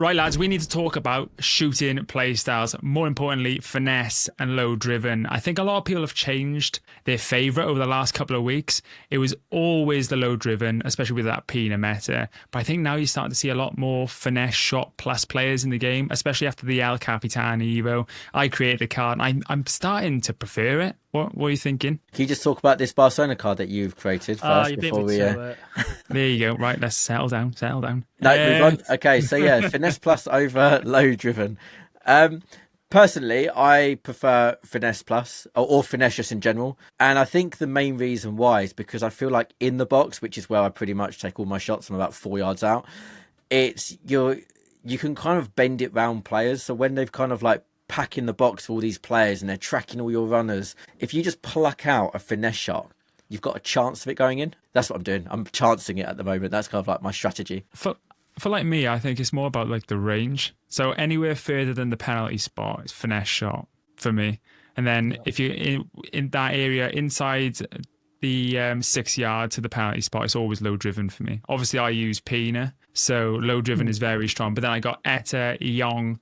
Right, lads, we need to talk about shooting playstyles. More importantly, finesse and low driven. I think a lot of people have changed their favourite over the last couple of weeks. It was always the low driven, especially with that Pina meta. But I think now you're starting to see a lot more finesse shot plus players in the game, especially after the El Capitan Evo. I created the card and I'm starting to prefer it. What are you thinking? Can you just talk about this Barcelona card that you've created first before we... There you go. Right, let's settle down. No, move on. Okay, so yeah, finesse plus over low driven. Personally, I prefer finesse plus or finesse just in general. And I think the main reason why is because I feel like in the box, which is where I pretty much take all my shots from about 4 yards out, you can kind of bend it round players. So when they've kind of like packing the box for all these players and they're tracking all your runners, if you just pluck out a finesse shot, you've got a chance of it going in. That's what I'm doing. I'm chancing it at the moment. That's kind of like my strategy. For like me, I think it's more about like the range. So anywhere further than the penalty spot, it's finesse shot for me. And then if you're in that area inside the 6 yard to the penalty spot, it's always low driven for me. Obviously, I use Pina, so low driven is very strong. But then I got Etienne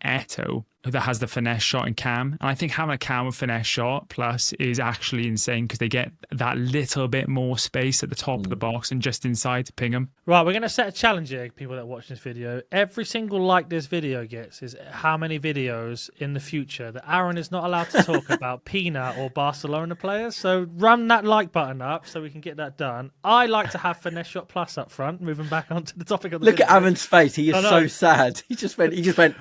Eto, that has the finesse shot and cam. And I think having a cam with finesse shot plus is actually insane because they get that little bit more space at the top of the box and just inside to ping them. Right, we're going to set a challenge here, people that watch this video. Every single like this video gets is how many videos in the future that Aaron is not allowed to talk about Pina or Barcelona players. So run that like button up so we can get that done. I like to have finesse shot plus up front, moving back onto the topic of the video. Look at Aaron's face. He is so sad. He just went...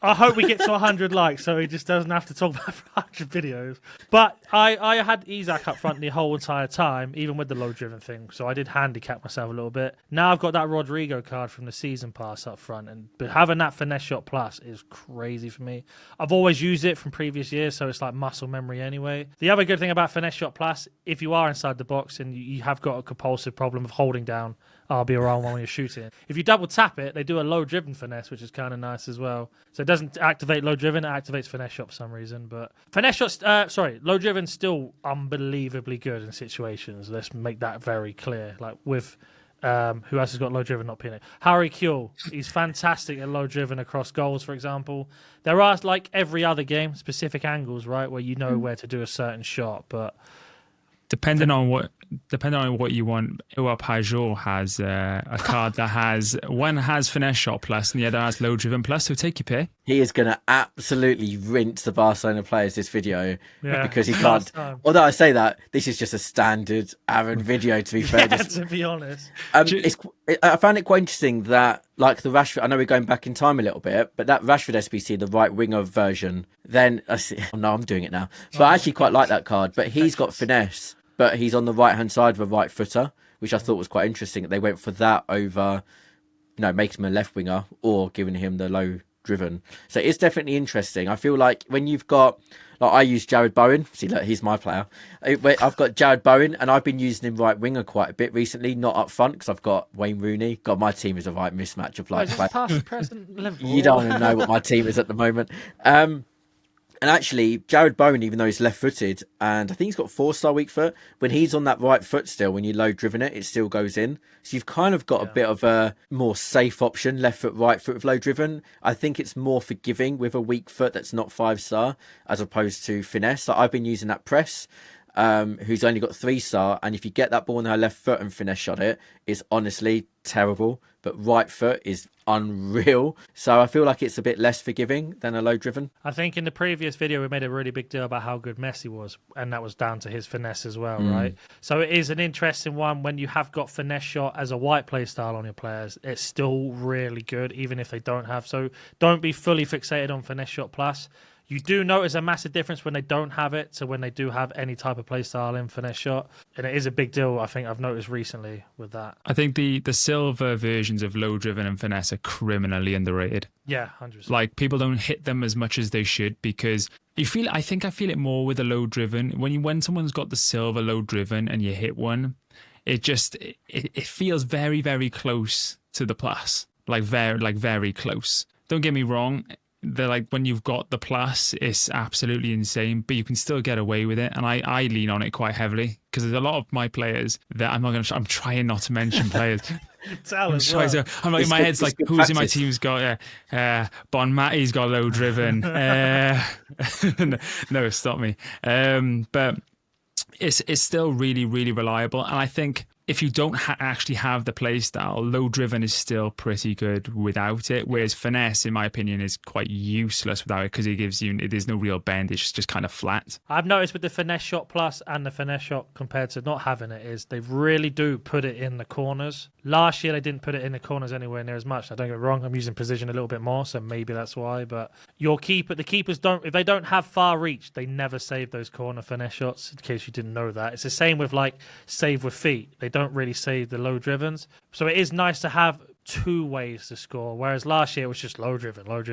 I hope we get to 100 likes so he just doesn't have to talk about 100 videos. But I had Isaac up front the whole entire time, even with the low-driven thing, so I did handicap myself a little bit. Now I've got that Rodrigo card from the season pass up front, but having that finesse shot plus is crazy for me. I've always used it from previous years, so it's like muscle memory anyway. The other good thing about finesse shot plus, if you are inside the box and you have got a compulsive problem of holding down RB around when you're shooting. If you double tap it, they do a low driven finesse, which is kind of nice as well. So it doesn't activate low driven, it activates finesse shot for some reason. But finesse shots, low driven still unbelievably good in situations. Let's make that very clear. Like with who else has got low driven, not Peanut? Harry Kuehl, he's fantastic at low driven across goals, for example. There are, like every other game, specific angles, right, where you know where to do a certain shot, but depending on what you want, Uwa Pajot has a card that has finesse shot plus and the other has low driven plus, so take your pick. He is going to absolutely rinse the Barcelona players this video because he can't. Although I say that, this is just a standard Aaron video, to be fair. To be honest. I found it quite interesting that, like the Rashford, I know we're going back in time a little bit, but that Rashford SBC, the right winger version, then, I'm doing it now. But I actually quite like that card, but he's got finesse, but he's on the right-hand side of a right footer, which I thought was quite interesting that they went for that over, making him a left winger or giving him the low driven. So it's definitely interesting. I feel like when you've got, like I use Jared Bowen. See, look, he's my player. I've got Jared Bowen, and I've been using him right winger quite a bit recently, not up front because I've got Wayne Rooney. God, my team is a right mismatch of like. Past present Liverpool. You don't even know what my team is at the moment. And actually, Jared Bowen, even though he's left-footed, and I think he's got 4-star weak foot, when he's on that right foot still, when you low-driven it, it still goes in. So you've kind of got a bit of a more safe option, left foot, right foot with low-driven. I think it's more forgiving with a weak foot that's not 5-star, as opposed to finesse. So I've been using that press, who's only got 3-star, and if you get that ball on her left foot and finesse shot it, it's honestly terrible. But right foot is unreal. So I feel like it's a bit less forgiving than a low driven. I think in the previous video, we made a really big deal about how good Messi was, and that was down to his finesse as well, right? So it is an interesting one when you have got finesse shot as a white play style on your players. It's still really good, even if they don't have. So don't be fully fixated on finesse shot plus. You do notice a massive difference when they don't have it to when they do have any type of play style in finesse shot. And it is a big deal, I think I've noticed recently with that. I think the silver versions of low driven and finesse are criminally underrated. Yeah, 100%. Like people don't hit them as much as they should because I feel it more with the low driven. When someone's got the silver low driven and you hit one, it feels very, very close to the plus. Like very close. Don't get me wrong. they're like when you've got the plus, it's absolutely insane, but you can still get away with it. And I lean on it quite heavily because there's a lot of my players that I'm trying not to mention players. Tell us well. I'm like, in my head's like, who's in my team's got Bon Matty's got low driven. No, stop me. But it's still really, really reliable. And I think if you don't actually have the playstyle, low driven is still pretty good without it. Whereas finesse, in my opinion, is quite useless without it because there's no real bend. It's just kind of flat. I've noticed with the Finesse Shot Plus and the Finesse Shot compared to not having it is they really do put it in the corners. Last year they didn't put it in the corners anywhere near as much. I don't get it wrong. I'm using precision a little bit more, so maybe that's why. But the keepers don't. If they don't have far reach, they never save those corner finesse shots. In case you didn't know that, it's the same with like save with feet. They don't really save the low drivens. So it is nice to have two ways to score, whereas last year it was just low driven because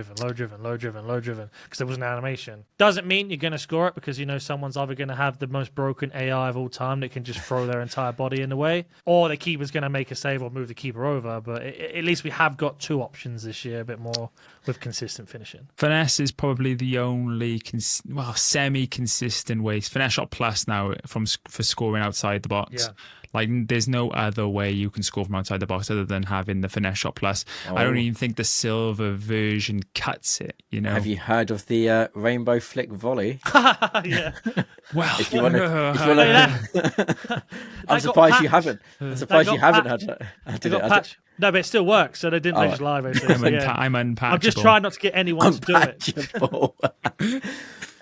there was an animation. Doesn't mean you're going to score it because someone's either going to have the most broken AI of all time that can just throw their entire body in the way, or the keeper's going to make a save or move the keeper over. But at least we have got two options this year, a bit more with consistent finishing. Finesse is probably the only semi-consistent way. Finesse Shot Plus now for scoring outside the box. Yeah. Like, there's no other way you can score from outside the box other than having the Finesse Shot Plus. Oh. I don't even think the silver version cuts it, Have you heard of the rainbow flick volley? Yeah. Well, If you want to, I'm surprised you haven't. I'm surprised you haven't had it. No, but it still works, so they didn't make us live. I'm unpatchable. I'm just trying not to get anyone to do it.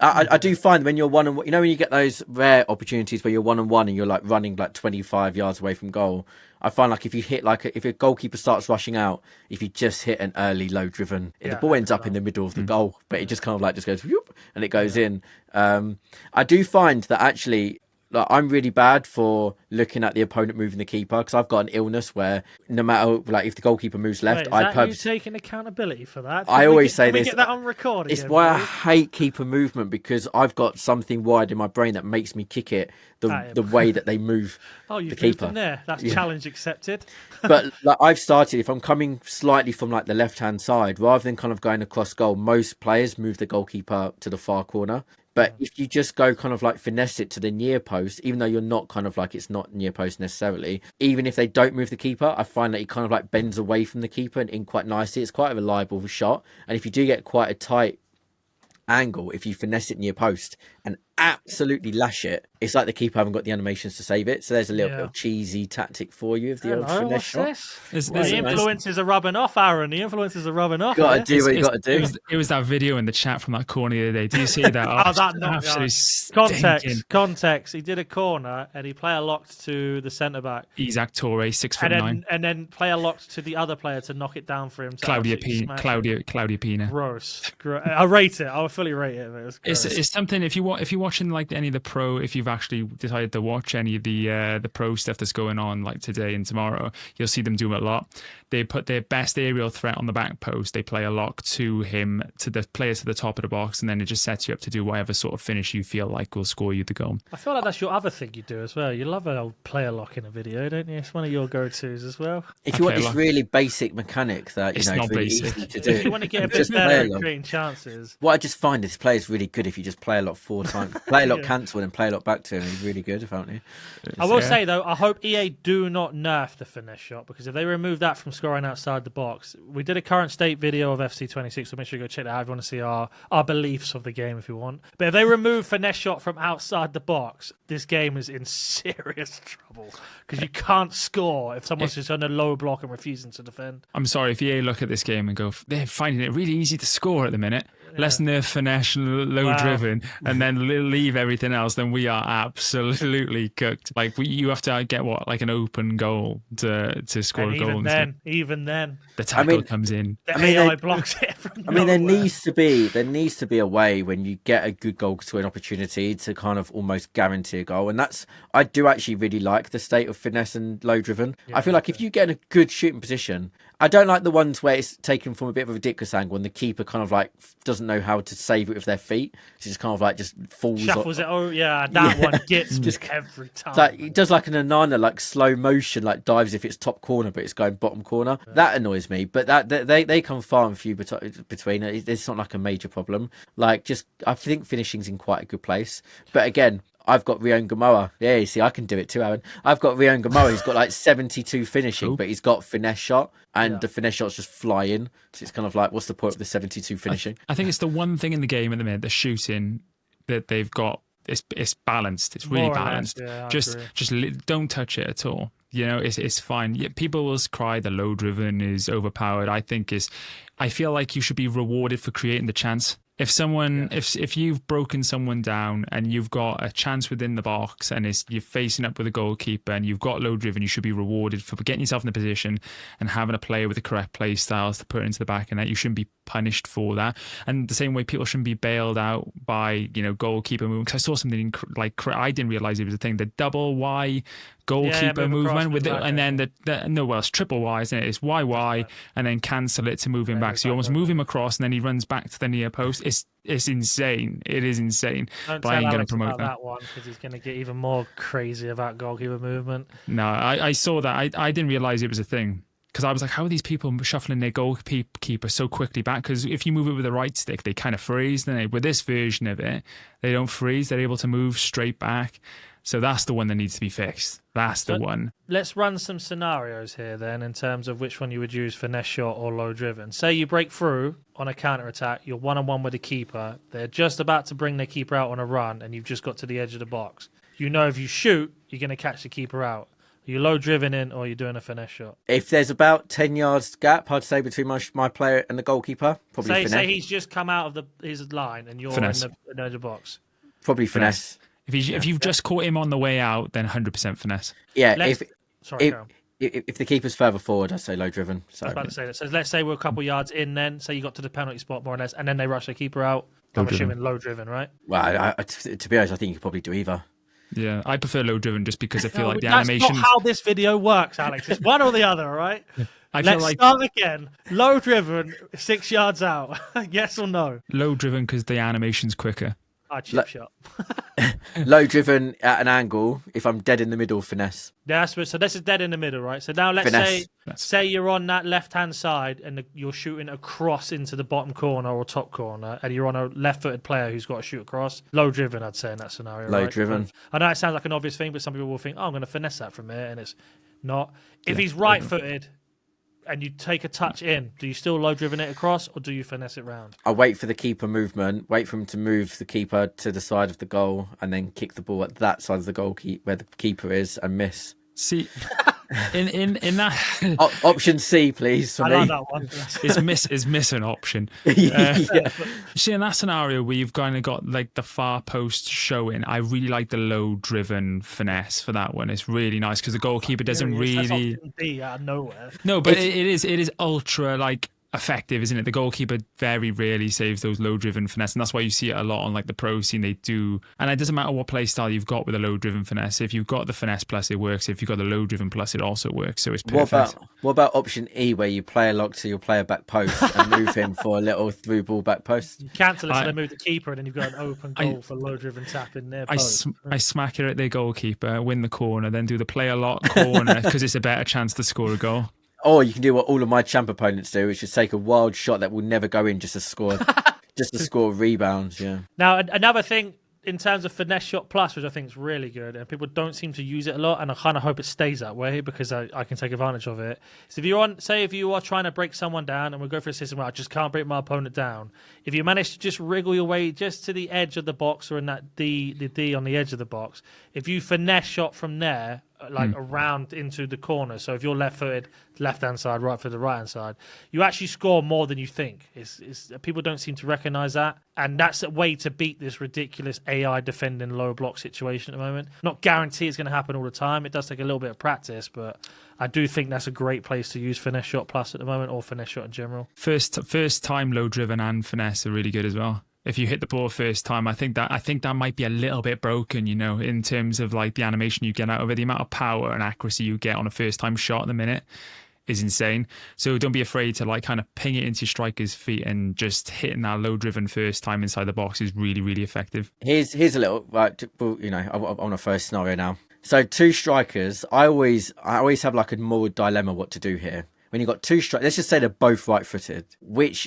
I do find when you're one and when you get those rare opportunities where you're 1-on-1 and you're like running like 25 yards away from goal, I find like if you hit if a goalkeeper starts rushing out, if you just hit an early low driven, the ball ends up in the middle of the goal, but it just kind of like just goes whoop, and it goes in. I do find that actually. Like, I'm really bad for looking at the opponent moving the keeper because I've got an illness where no matter like if the goalkeeper moves left, you taking accountability for that? I always say this. Get that on record. It's why I hate keeper movement because I've got something wired in my brain that makes me kick it the way that they move. Oh, you've the keeper. Moved in there. That's challenge accepted. But like I've started, if I'm coming slightly from like the left hand side, rather than kind of going across goal, most players move the goalkeeper to the far corner. But if you just go kind of like finesse it to the near post, even though you're not kind of like it's not near post necessarily, even if they don't move the keeper, I find that he kind of like bends away from the keeper and in quite nicely. It's quite a reliable shot. And if you do get quite a tight angle, if you finesse it near post and absolutely lash it, it's like the keeper haven't got the animations to save it. So there's a little bit of cheesy tactic for you of the old finesse shot. The influences are rubbing off, Aaron. The influences are rubbing off. Got to do what you got to do. It was that video in the chat from that corner the other day. Do you see that? Context. He did a corner and he player locked to the centre back. Isaac Torre, 6'9", and then player locked to the other player to knock it down for him. Claudia Pina. Gross. I rate it. I would fully rate it. It's something if you're watching like any of the pro, if you've actually decided to watch any of the pro stuff that's going on like today and tomorrow, you'll see them do it a lot. They put their best aerial threat on the back post. They play a lock to him, to the player to the top of the box, and then it just sets you up to do whatever sort of finish you feel like will score you the goal. I feel like that's your other thing you do as well. You love an old player lock in a video, don't you? It's one of your go-tos as well. If you want this really basic mechanic that it's not really basic easy to do, if you want to get a bit better at creating chances. What I just find is play is really good if you just play a lot 4 times, play a lot cancel and play a lot back to him. He's really good, apparently. I will say though, I hope EA do not nerf the finesse shot because if they remove that from scoring outside the box, we did a current state video of FC26, so make sure you go check that out if you want to see our beliefs of the game if you want. But if they remove finesse shot from outside the box, this game is in serious trouble because you can't score if someone's just on a low block and refusing to defend. I'm sorry if EA look at this game and go, they're finding it really easy to score at the minute. Let's nerf finesse, low driven, and then leave everything else. Then we are absolutely cooked. Like you have to get like an open goal to score and a goal. Even then, the tackle comes in. The AI blocks it. There needs to be a way when you get a good goal scoring opportunity to kind of almost guarantee a goal, and I do actually really like the state of finesse and low driven. I feel like if you get in a good shooting position I don't like the ones where it's taken from a bit of a ridiculous angle and the keeper kind of like doesn't know how to save it with their feet. It's just kind of like just falls. Shuffles it. Oh yeah, that one gets me every time. Like, it does like an NaNNiK, like slow motion, like dives if it's top corner, but it's going bottom corner. Yeah. That annoys me. But they come far and few between. It's not like a major problem. Like, just I think finishing's in quite a good place. But again, I've got Rion Gamoa. Yeah, you see, I can do it too, Aaron. I've got Rion Gamoa. He's got like 72 finishing, but he's got finesse shot, and the finesse shot's just flying. So it's kind of like, what's the point of the 72 finishing? I think it's the one thing in the game at the minute, the shooting that they've got. It's balanced. It's really balanced. Yeah, just don't touch it at all. You know, it's fine. Yeah, people will cry the low driven is overpowered. I feel like you should be rewarded for creating the chance. If someone, if you've broken someone down and you've got a chance within the box and you're facing up with a goalkeeper and you've got low driven, you should be rewarded for getting yourself in the position and having a player with the correct play styles to put it into the back of net. You shouldn't be punished for that. And the same way people shouldn't be bailed out by, goalkeeper movement. Because I saw something like, I didn't realize it was a thing, the double Y goalkeeper movement with it, and then it's triple Y, isn't it? It's YY and then cancel it to move him back. So you almost move him across and then he runs back to the near post. It's insane. It is insane. Don't but I ain't going to promote that one because he's going to get even more crazy about goalkeeper movement. No, I saw that. I didn't realize it was a thing. Because I was like, how are these people shuffling their goalkeeper so quickly back? Because if you move it with the right stick, they kind of freeze. Then with this version of it, they don't freeze. They're able to move straight back. So that's the one that needs to be fixed. That's the one. Let's run some scenarios here then in terms of which one you would use, finesse shot or low driven. Say you break through on a counter-attack, you're one-on-one with the keeper. They're just about to bring their keeper out on a run and you've just got to the edge of the box. You know if you shoot, you're going to catch the keeper out. Are you low driven in or are you doing a finesse shot? If there's about 10 yards gap, I'd say, between my player and the goalkeeper, probably finesse. Say he's just come out of his line and you're in the box. Probably finesse. If you've just caught him on the way out, then 100% finesse. Yeah, if the keeper's further forward, I'd say low driven. So, I was about to say that. So let's say we're a couple yards in then. Say you got to the penalty spot more or less, and then they rush the keeper out. I'm assuming low driven, right? Well, to be honest, I think you could probably do either. Yeah, I prefer low driven just because I feel like the animation... That's not how this video works, Alex. It's one or the other, all right? Let's start again. Low driven, 6 yards out. Yes or no? Low driven because the animation's quicker. Chip shot. Low driven at an angle. If I'm dead in the middle, finesse. Yeah, so this is dead in the middle, right? So now let's say you're on that left-hand side and you're shooting across into the bottom corner or top corner, and you're on a left-footed player who's got to shoot across. Low driven, I'd say in that scenario. Low driven. I know it sounds like an obvious thing, but some people will think, "Oh, I'm going to finesse that from here," and it's not. If he's right-footed and you take a touch in, do you still low driven it across or do you finesse it round? I wait for the keeper movement, wait for him to move the keeper to the side of the goal and then kick the ball at that side of the goal where the keeper is and miss. See, in that option C, please. For I me. like that one. is miss an option. See, in that scenario where you've kind of got like the far post showing, I really like the low driven finesse for that one. It's really nice because the goalkeeper doesn't really. That's B out of nowhere. No, but it is ultra like effective, isn't it? The goalkeeper very rarely saves those low driven finesse, and that's why you see it a lot on like the pro scene. They do, and it doesn't matter what play style you've got with a low driven finesse. If you've got the finesse plus, it works. If you've got the low driven plus, it also works. So it's perfect. What about option E, where you play a lock to your player back post and move him for a little through ball back post? You cancel it so they move the keeper, and then you've got an open goal for low driven tap in there. I smack it at their goalkeeper, win the corner, then do the player lock corner because it's a better chance to score a goal. Or you can do what all of my champ opponents do, which is take a wild shot that will never go in just to score rebounds. Yeah. Now, another thing in terms of finesse shot plus, which I think is really good, and people don't seem to use it a lot, and I kind of hope it stays that way because I can take advantage of it. So if you are trying to break someone down, and we'll go for a system where I just can't break my opponent down. If you manage to just wriggle your way just to the edge of the box or in that the D on the edge of the box, if you finesse shot from there, like around into the corner. So if you're left-footed, left-hand side, right-footed, right-hand side, you actually score more than you think. It's people don't seem to recognise that. And that's a way to beat this ridiculous AI defending low block situation at the moment. Not guarantee it's going to happen all the time. It does take a little bit of practice, but I do think that's a great place to use finesse shot plus at the moment, or finesse shot in general. First time low driven and finesse are really good as well. If you hit the ball first time, I think that might be a little bit broken, in terms of like the animation you get out of it, the amount of power and accuracy you get on a first time shot at the minute. is insane. So don't be afraid to like kind of ping it into your striker's feet, and just hitting that low driven first time inside the box is really, really effective. Here's a little, right, you know, I want a first scenario now. So two strikers, I always have like a moral dilemma what to do here. When you've got two strikers, let's just say they're both right-footed.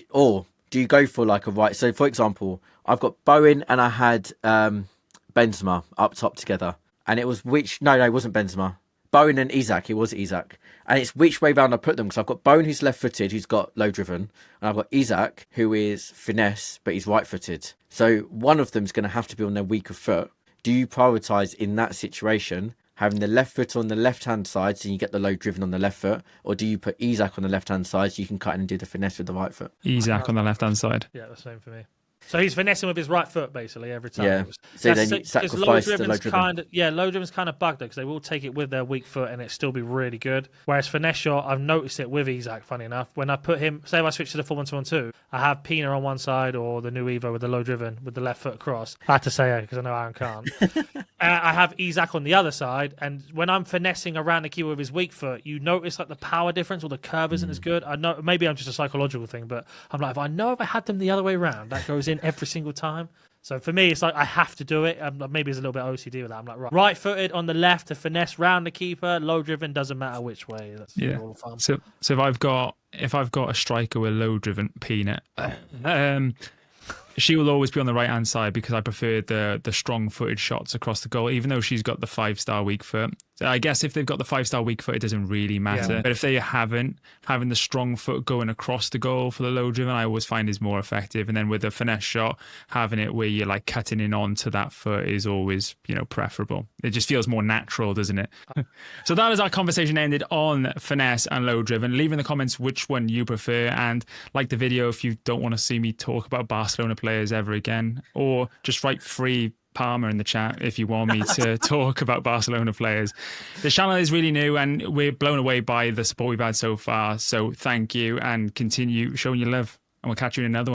Or do you go for like a right? So for example, I've got Bowen and I had Benzema up top together. And it was no, it wasn't Benzema. Bowen and Isak, it was Isak. And it's which way round I put them, because I've got Bowen who's left-footed, who's got low-driven, and I've got Isak who is finesse, but he's right-footed. So one of them's going to have to be on their weaker foot. Do you prioritise in that situation having the left foot on the left-hand side so you get the low-driven on the left foot, or do you put Isak on the left-hand side so you can cut in and do the finesse with the right foot? Isak on the left-hand side. Yeah, the same for me. So he's finessing with his right foot basically every time. Yeah. So then you sacrifice the low driven. Low driven's kind of bugged though, because they will take it with their weak foot and it still be really good. Whereas finesse shot, I've noticed it with Isak. Funny enough, when I put him, say if I switch to the 4-1-2-1-2, I have Pina on one side or the new Evo with the low driven with the left foot across. I had to say it because I know Aaron can't. I have Isak on the other side, and when I'm finessing around the keeper with his weak foot, you notice like the power difference or the curve isn't as good. I know maybe I'm just a psychological thing, but I'm like, if I had them the other way around, that goes in every single time. So for me, it's like I have to do it. Maybe it's a little bit OCD with that. I'm like, right-footed on the left to finesse round the keeper. Low-driven doesn't matter which way. That's all the fun. So if I've got a striker with low-driven Peanut, she will always be on the right-hand side, because I prefer the strong-footed shots across the goal, even though she's got the 5-star weak foot. So I guess if they've got the 5-star weak foot, it doesn't really matter. Yeah. But if they haven't, having the strong foot going across the goal for the low-driven, I always find is more effective. And then with a finesse shot, having it where you're like cutting in onto that foot is always, preferable. It just feels more natural, doesn't it? So that was our conversation ended on finesse and low-driven. Leave in the comments which one you prefer, and like the video if you don't want to see me talk about Barcelona players ever again, or just write free Palmer in the chat if you want me to talk about Barcelona players. The channel is really new and we're blown away by the support we've had so far, so thank you, and continue showing your love, and we'll catch you in another one.